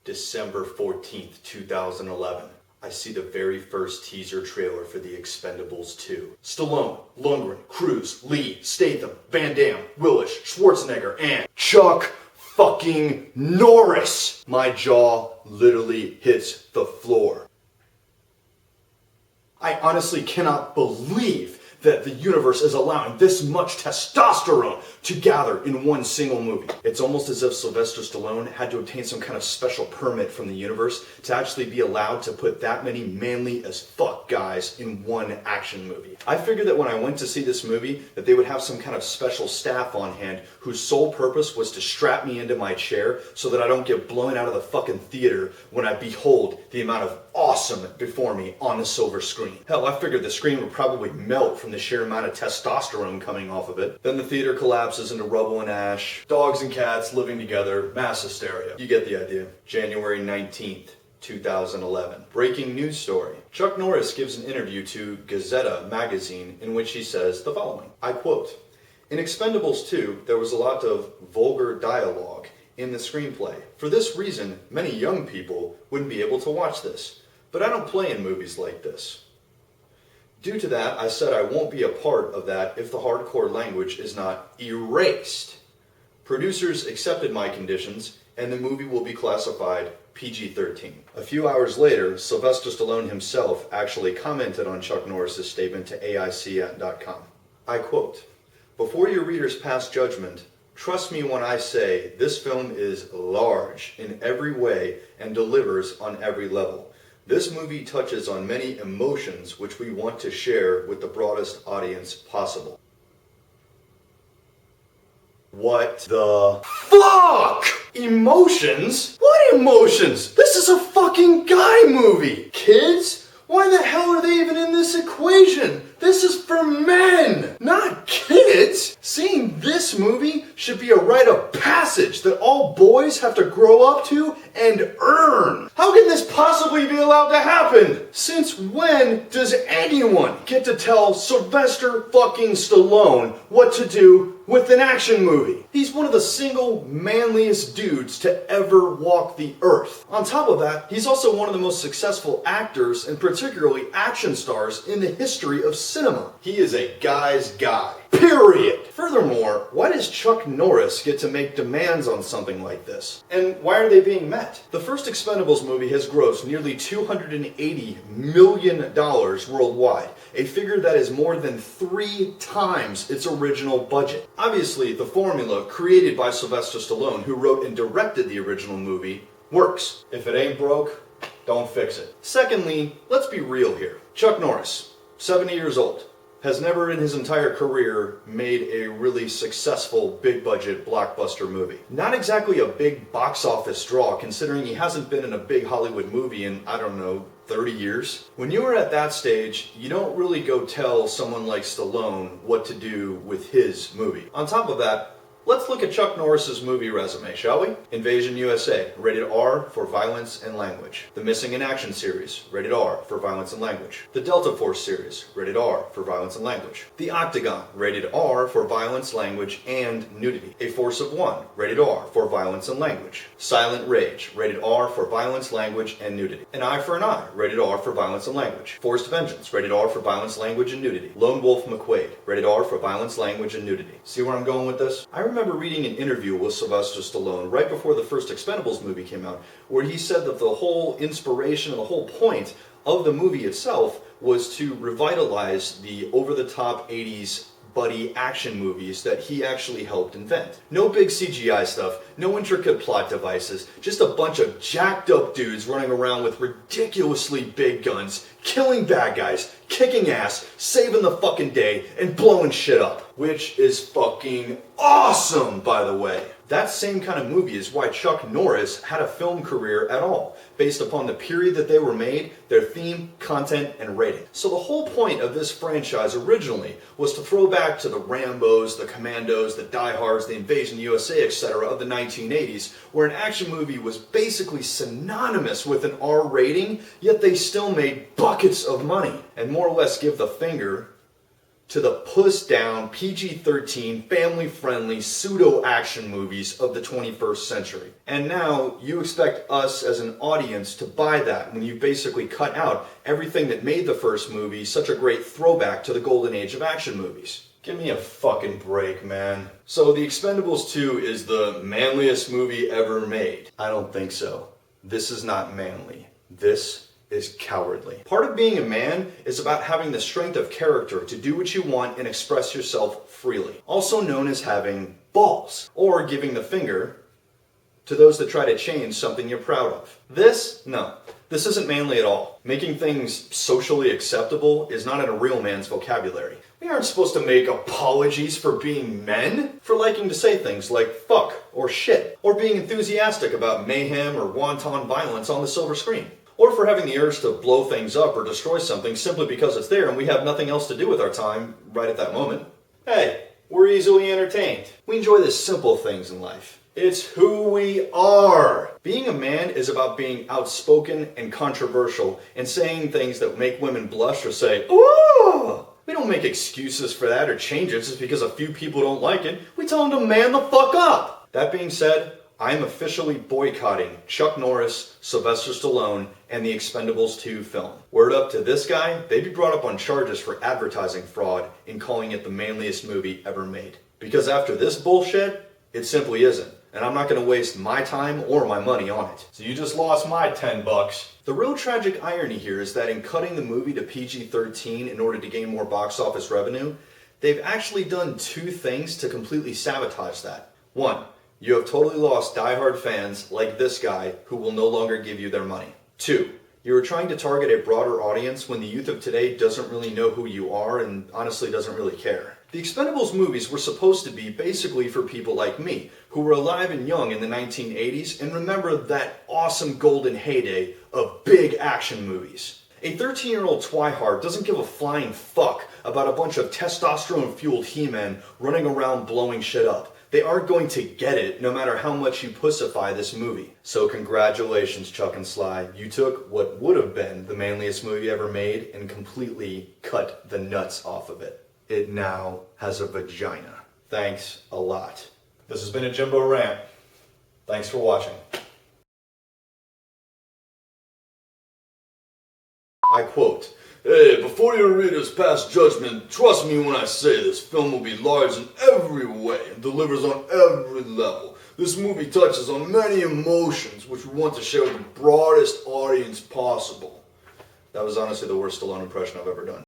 December 14th, 2011. I see the very first teaser trailer for the Expendables 2. Stallone, Lundgren, Cruz, Lee, Statham, Van Damme, Willis, Schwarzenegger, and Chuck fucking Norris! My jaw literally hits the floor. I honestly cannot believe that the universe is allowing this much testosterone to gather in one single movie. It's almost as if Sylvester Stallone had to obtain some kind of special permit from the universe to actually be allowed to put that many manly as fuck guys in one action movie. I figured that when I went to see this movie that they would have some kind of special staff on hand whose sole purpose was to strap me into my chair so that I don't get blown out of the fucking theater when I behold the amount of awesome before me on the silver screen. Hell, I figured the screen would probably melt from the sheer amount of testosterone coming off of it. Then the theater collapses into rubble and ash. Dogs and cats living together. Mass hysteria. You get the idea. January 19th, 2011. Breaking news story. Chuck Norris gives an interview to Gazeta magazine in which he says the following. I quote, "In Expendables 2, there was a lot of vulgar dialogue in the screenplay. For this reason, many young people wouldn't be able to watch this. But I don't play in movies like this. Due to that, I said I won't be a part of that if the hardcore language is not erased. Producers accepted my conditions, and the movie will be classified PG-13. A few hours later, Sylvester Stallone himself actually commented on Chuck Norris's statement to AICN.com. I quote, "Before your readers pass judgment, trust me when I say this film is large in every way and delivers on every level. This movie touches on many emotions which we want to share with the broadest audience possible." What the fuck? Emotions? What emotions? This is a fucking guy movie! Kids? Why the hell are they even in this equation? This is for men, not kids! Seeing this movie should be a rite of passage that all boys have to grow up to and earn. How can this possibly be allowed to happen? Since when does anyone get to tell Sylvester fucking Stallone what to do with an action movie? He's one of the single manliest dudes to ever walk the earth. On top of that, he's also one of the most successful actors and particularly action stars in the history of cinema. He is a guy's guy. Period. Furthermore, why does Chuck Norris get to make demands on something like this? And why are they being met? The first Expendables movie has grossed nearly $280 million worldwide, a figure that is more than 3 times its original budget. Obviously, the formula created by Sylvester Stallone, who wrote and directed the original movie, works. If it ain't broke, don't fix it. Secondly, let's be real here. Chuck Norris, 70 years old, has never in his entire career made a really successful big budget blockbuster movie. Not exactly a big box office draw considering he hasn't been in a big Hollywood movie in, 30 years. When you are at that stage, you don't really go tell someone like Stallone what to do with his movie. On top of that, let's look at Chuck Norris's movie resume, shall we? Invasion USA, rated R for violence and language. The Missing in Action series, rated R for violence and language. The Delta Force series, rated R for violence and language. The Octagon, rated R for violence, language, and nudity. A Force of One, rated R for violence and language. Silent Rage, rated R for violence, language, and nudity. An Eye for an Eye, rated R for violence and language. Forced Vengeance, rated R for violence, language, and nudity. Lone Wolf McQuade, rated R for violence, language, and nudity. See where I'm going with this? I remember reading an interview with Sylvester Stallone right before the first Expendables movie came out, where he said that the whole inspiration and the whole point of the movie itself was to revitalize the over-the-top 80s buddy action movies that he actually helped invent. No big CGI stuff, no intricate plot devices, just a bunch of jacked up dudes running around with ridiculously big guns, killing bad guys, kicking ass, saving the fucking day, and blowing shit up. Which is fucking awesome, by the way. That same kind of movie is why Chuck Norris had a film career at all, based upon the period that they were made, their theme, content, and rating. So the whole point of this franchise originally was to throw back to the Rambos, the Commandos, the Die Hards, the Invasion USA, etc. of the 1980s, where an action movie was basically synonymous with an R rating, yet they still made buckets of money, and more or less give the finger to the puss-down, PG-13, family-friendly, pseudo-action movies of the 21st century. And now you expect us as an audience to buy that when you basically cut out everything that made the first movie such a great throwback to the golden age of action movies. Give me a fucking break, man. So The Expendables 2 is the manliest movie ever made. I don't think so. This is not manly. This is cowardly. Part of being a man is about having the strength of character to do what you want and express yourself freely. Also known as having balls, or giving the finger to those that try to change something you're proud of. No, this isn't manly at all. Making things socially acceptable is not in a real man's vocabulary. We aren't supposed to make apologies for being men, for liking to say things like fuck or shit, or being enthusiastic about mayhem or wanton violence on the silver screen. Or for having the urge to blow things up or destroy something simply because it's there and we have nothing else to do with our time right at that moment. Hey, we're easily entertained. We enjoy the simple things in life. It's who we are. Being a man is about being outspoken and controversial and saying things that make women blush or say, ooh. We don't make excuses for that or change it just because a few people don't like it. We tell them to man the fuck up. That being said, I'm officially boycotting Chuck Norris, Sylvester Stallone, and the Expendables 2 film. Word up to this guy, they'd be brought up on charges for advertising fraud in calling it the manliest movie ever made. Because after this bullshit, it simply isn't. And I'm not going to waste my time or my money on it. So you just lost my $10. The real tragic irony here is that in cutting the movie to PG-13 in order to gain more box office revenue, they've actually done two things to completely sabotage that. One, you have totally lost diehard fans like this guy who will no longer give you their money. Two, you are trying to target a broader audience when the youth of today doesn't really know who you are and honestly doesn't really care. The Expendables movies were supposed to be basically for people like me, who were alive and young in the 1980s and remember that awesome golden heyday of big action movies. A 13-year-old twihard doesn't give a flying fuck about a bunch of testosterone-fueled he-men running around blowing shit up. They aren't going to get it no matter how much you pussify this movie. So congratulations, Chuck and Sly. You took what would have been the manliest movie ever made and completely cut the nuts off of it. It now has a vagina. Thanks a lot. This has been a Jimbo Rant. Thanks for watching. I quote, "Hey, before your readers pass judgment, trust me when I say this film will be large in every way and delivers on every level. This movie touches on many emotions which we want to share with the broadest audience possible." That was honestly the worst Stallone impression I've ever done.